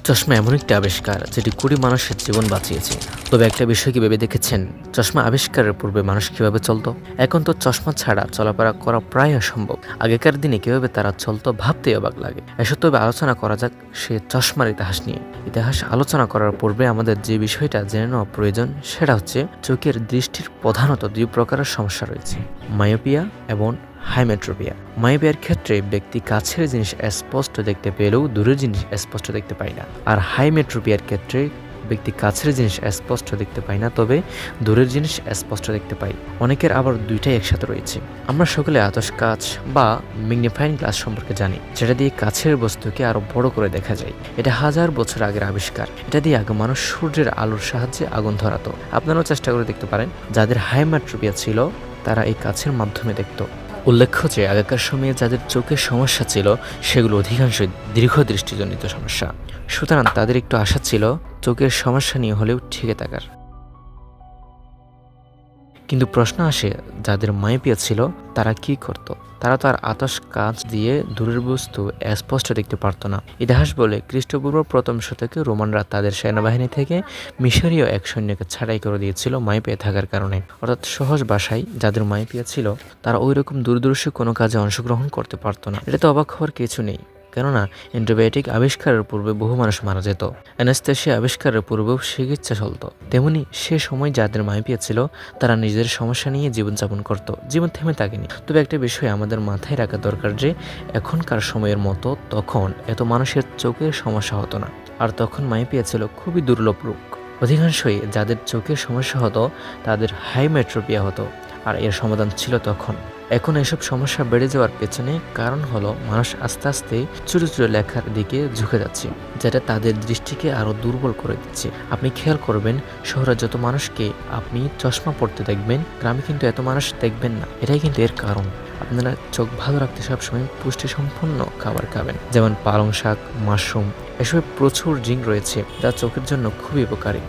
চশমা এমন একটি আবিষ্কার যেটি কোটি মানুষের জীবন বাঁচিয়েছে। তবে একটা বিষয় কি ভেবে দেখেছেন, চশমা আবিষ্কারের পূর্বে মানুষ কিভাবে চলতো? এখন তো চশমা ছাড়া চলাফেরা করা প্রায় অসম্ভব। আগেকার দিনে কিভাবে তারা চলতো ভাবতেই অবাক লাগে। এসব তবে আলোচনা করা যাক সে চশমার ইতিহাস নিয়ে। ইতিহাস আলোচনা করার পূর্বে আমাদের যে বিষয়টা জেনে নেওয়া প্রয়োজন সেটা হচ্ছে চোখের দৃষ্টির প্রধানত দুই প্রকারের সমস্যা রয়েছে, মায়োপিয়া এবং হাইমেট্রোপিয়া। মায়োপিয়ার ক্ষেত্রে ব্যক্তি কাছের জিনিস স্পষ্ট দেখতে পেলেও দূরের জিনিস স্পষ্ট দেখতে পায় না। আর হাইমেট্রোপিয়ার ক্ষেত্রে ব্যক্তি কাছের জিনিস স্পষ্ট দেখতে পায় না, তবে দূরের জিনিস স্পষ্ট দেখতে পায়। অনেকের আবার দুইটাই একসাথে রয়েছে। আমরা সকলে আতশ কাঁচ বা ম্যাগনিফাইং গ্লাস সম্পর্কে জানি, যেটা দিয়ে কাছের বস্তুকে আরো বড় করে দেখা যায়। এটা হাজার বছর আগের আবিষ্কার। এটা দিয়ে আগে মানুষ সূর্যের আলোর সাহায্যে আগুন ধরাতো। আপনারাও চেষ্টা করে দেখতে পারেন। যাদের হাইমেট্রোপিয়া ছিল তারা এই কাছের মাধ্যমে দেখত। উল্লেখ্য যে আগেকার সময়ে যাদের চোখের সমস্যা ছিল সেগুলো অধিকাংশই দীর্ঘদৃষ্টিজনিত সমস্যা। সুতরাং তাদের একটু আশা ছিল চোখের সমস্যা নিয়ে হলেও ঠিকই থাকার। কিন্তু প্রশ্ন আসে, যাদের মায়োপিয়া ছিল তারা কি করত? তারা তো আর আতশ কাঁচ দিয়ে দূরের বস্তু স্পষ্ট দেখতে পারত না। ইতিহাস বলে খ্রিস্টপূর্ব প্রথম শতকে রোমানরা তাদের সেনাবাহিনী থেকে মিশরীয় এক সৈন্যকে ছাঁটাই করে দিয়েছিল মায়োপিয়া থাকার কারণে। অর্থাৎ সহজ ভাষায় যাদের মায়োপিয়া ছিল তারা ওই রকম দূরদর্শী কোনো কাজে অংশগ্রহণ করতে পারত না। এটা তো অবাক হওয়ার কিছু নেই, কেননা অ্যান্টিবায়োটিক আবিষ্কারের পূর্বে বহু মানুষ মারা যেত। অ্যানাস্থেসিয়া আবিষ্কারের পূর্বেও চিকিৎসা চলত। তেমনি সে সময় যাদের মায়োপিয়া ছিল তারা নিজেদের সমস্যা নিয়ে জীবনযাপন করত। জীবন থেমে থাকেনি। তবে একটা বিষয় আমাদের মাথায় রাখা দরকার যে এখনকার সময়ের মতো তখন এত মানুষের চোখের সমস্যা হতো না। আর তখন মায়োপিয়া ছিল খুবই দুর্লভ রোগ। অধিকাংশই যাদের চোখের সমস্যা হতো তাদের হাইমেট্রোপিয়া হতো, আর এর সমাধান ছিল তখন। এখন এসব সমস্যা বেড়ে যাওয়ার পেছনে কারণ হলো মানুষ আস্তে আস্তে ছোট ছোট লেখার দিকে ঝুঁকে যাচ্ছে, যেটা তাদের দৃষ্টিকে আরো দুর্বল করে দিচ্ছে। আপনি খেয়াল করবেন, শহরে যত মানুষকে আপনি চশমা পড়তে দেখবেন, গ্রামে কিন্তু এত মানুষ দেখবেন না। এটাই কিন্তু এর কারণ। আপনারা চোখ ভালো রাখতে সবসময় পুষ্টি সম্পন্ন খাবার খাবেন, যেমন পালং শাক, মাশরুম। এসবে প্রচুর জিঙ্ক রয়েছে যা চোখের জন্য খুবই উপকারী।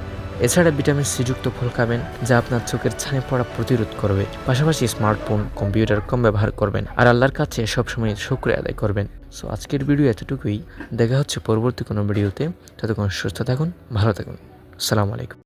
এছাড়া ভিটামিন সি যুক্ত ফল খাবেন, যা আপনার চোখের ছানি পড়া প্রতিরোধ করবে। পাশাপাশি স্মার্টফোন, কম্পিউটার কম ব্যবহার করবেন, আর আল্লাহর কাছে সবসময় শুকরিয়া আদায় করবেন। সো আজকের ভিডিও এতটুকুই। দেখা হচ্ছে পরবর্তী কোনো ভিডিওতে। ততক্ষণ সুস্থ থাকুন, ভালো থাকুন। আসসালামু আলাইকুম।